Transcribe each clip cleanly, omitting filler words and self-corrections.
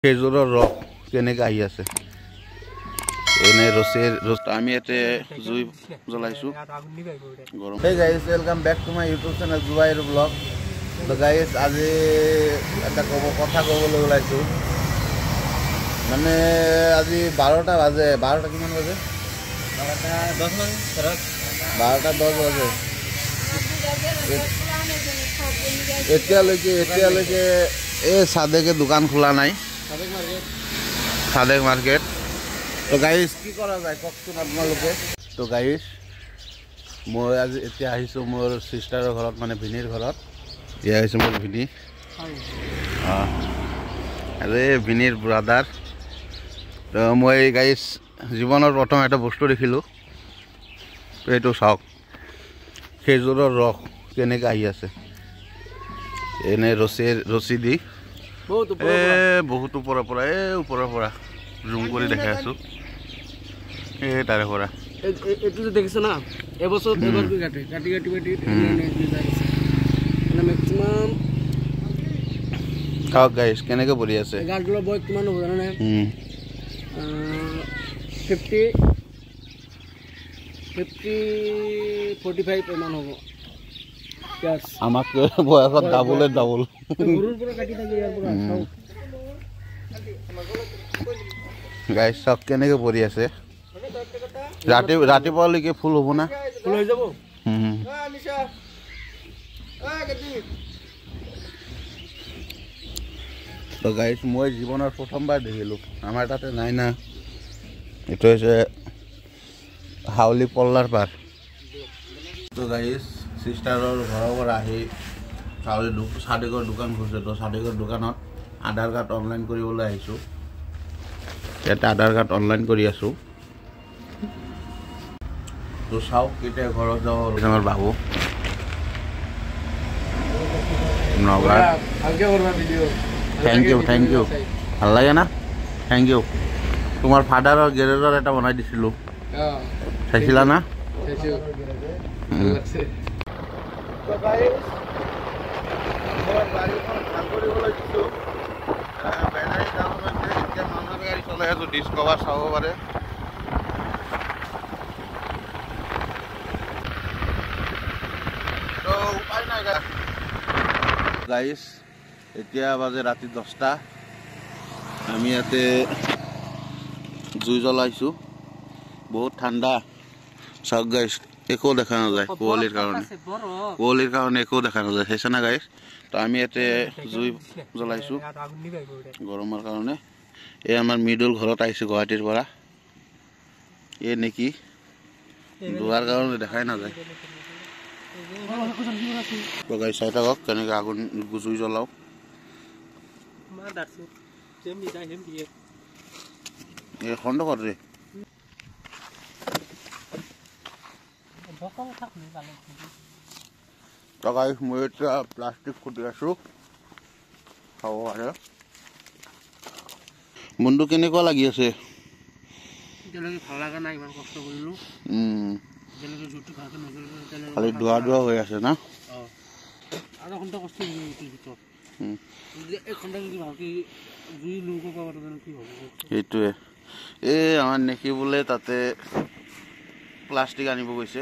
খেজুৰৰ ৰস কেনেকৈ আহি আছে এনে ৰসেৰ ৰস আমি ইয়াতে জুই জ্বলাইছোঁ গৰম। Hey guys welcome back to my YouTube channel Zubair vlog. তো গাইজ আজি এটা কথা ক'বলৈ ওলাইছোঁ, মানে আজি 12টা বাজে। 12টা কিমান বাজে? 12টা 10 বাজে। এতিয়ালৈকে এই সাদেকে দোকান খোলা নাই, সাদেক মার্কেট। তো গাইজ কি কৰা যায় কওকচোন আপোনালোকে। তো গাইজ মই আজি এতিয়া আহিছোঁ মোৰ চিষ্টাৰৰ ঘৰত, মানে ভিনীৰ ঘৰত। এয়া আহিছোঁ মোৰ ভিনী, আৰু এই ভিনীৰ ব্ৰাদাৰ। তো মই গাইজ জীৱনৰ প্ৰথম এটা বস্তু দেখিলোঁ, তো এইটো চাওক, খেজুৰৰ ৰস কেনেকৈ আহি আছে এনে ৰছী দি বহুত ওপৰৰ পৰা ওপৰৰ পৰা জুম কৰি দেখাই আছোঁ। এই তাৰে পৰা এইটো যে দেখিছে না, এবছৰ ব্যৱহাৰ কৰি কাটি মেক্সিমাম চাওক গাইজ কেনেকৈ পৰি আছে। গাছগুলোৰ বয়স কিমান হ'ব জানানে? 45 ইমান হ'ব। আমাতকৈ বয়সত ডাবল গাইজ চাওক কেনেকৈ পৰি আছে। ৰাতিপুৱালৈকে ফুল হ'ব না? ফুল হৈ যাব। তো গাইজ মই জীৱনৰ প্ৰথমবাৰ দেখিলোঁ, আমাৰ তাতে নাই না। এইটো হৈছে হাউলি পল্লাৰ পাৰ। তো গাইজ চিষ্টাৰৰ ঘৰৰ পৰা আহি সাদেকৰ দোকান খুলিছে। তো সাদেকৰ দোকানত আধাৰ কাৰ্ড অনলাইন কৰিবলৈ আহিছোঁ। ইয়াতে আধাৰ কাৰ্ড অনলাইন কৰি আছোঁ। তো চাওক কেতিয়া ঘৰত যাব আমাৰ বাবু নগাঁও। থেংক ইউ ভাল লাগে না? Thank you. তোমাৰ ফাদাৰৰ গেৰেজৰ এটা বনাই দিছিলোঁ, চাইছিলা না? ডিস্কভাৰ চাব পাৰে। তো উপায় নাই গাইজ, এতিয়া বাজে ৰাতি 10টা। আমি ইয়াতে জুই জ্বলাইছোঁ, বহুত ঠাণ্ডা। চাওক গাইজ একো দেখা নাযায়, কুঁৱলীৰ কাৰণে একো দেখা নাযায়, চাইছে না গাইজ। তো আমি ইয়াতে জুই জ্বলাইছোঁ গৰমৰ কাৰণে। এই আমাৰ মিডল ঘৰত আহিছোঁ গুৱাহাটীৰ পৰা। এই নেকি দুৱাৰ কাৰণে দেখাই নাযায়। তো গাইজ চাই থাকক কেনেকৈ আগুন জুই জ্বলাওঁ। এই খণ্ড কৰে তো গাইজ মই এতিয়া প্লাষ্টিক ফুটি আছোঁ, খাব পাৰে। মনটো কেনেকুৱা লাগি আছে? খালি ধোৱা হৈ আছে না? সেইটোৱে এই আমাৰ নেকি বোলে তাতে প্লাষ্টিক আনিব গৈছে।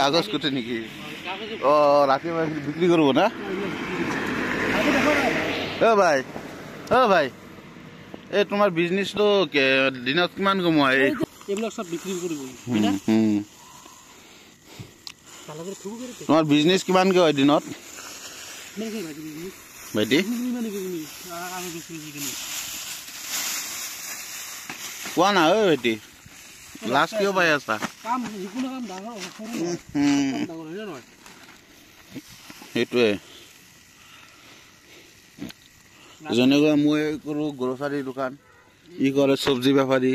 কাগজ কুটে নেকি? ৰাতি বিক্ৰী কৰিব না? ভাই এই তোমাৰ বিজনেছটো দিনত কিমান কমাই? এইবিলাক সব বিক্ৰী কৰিব। তোমাৰ বিজনেছ কিমানকৈ হয় দিনত ভাইটি? কোৱা না ঐ ভাইটি, লাজ কিয় পাই আছা? সেইটোৱে যেনেকুৱা মই কৰোঁ গ্ৰচাৰী দোকান, ই কৰে চব্জি বেপাৰী।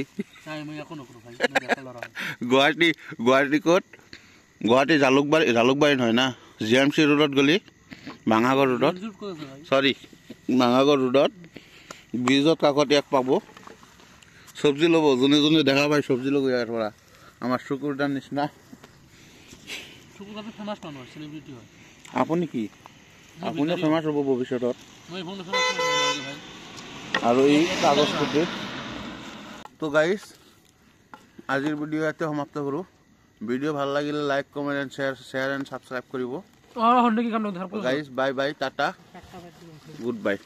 গুৱাহাটী ক'ত? গুৱাহাটী জালুকবাৰী নহয় না, GMC ৰোডত গ'লি ভাঙাগড় ৰোডত, ভাঙাগড় ৰোডত ব্ৰিজত কাষত ইয়াক পাব। চব্জি ল'ব, যোনে যোনে দেখা পায় চব্জি ল'ব ইয়াৰ পৰা। আমাৰ চকুৰদাৰ নিচিনা। আপুনি কি? আপুনিও ফেমাছ হ'ব ভৱিষ্যতত। আৰু এই কাগজ ফুটি তো গাইজ আজিৰ ভিডিঅ' ইয়াতে সমাপ্ত কৰোঁ ভিডিঅ' ভাল লাগিলে like comment and share and subscribe কৰিব guys bye bye tata good bye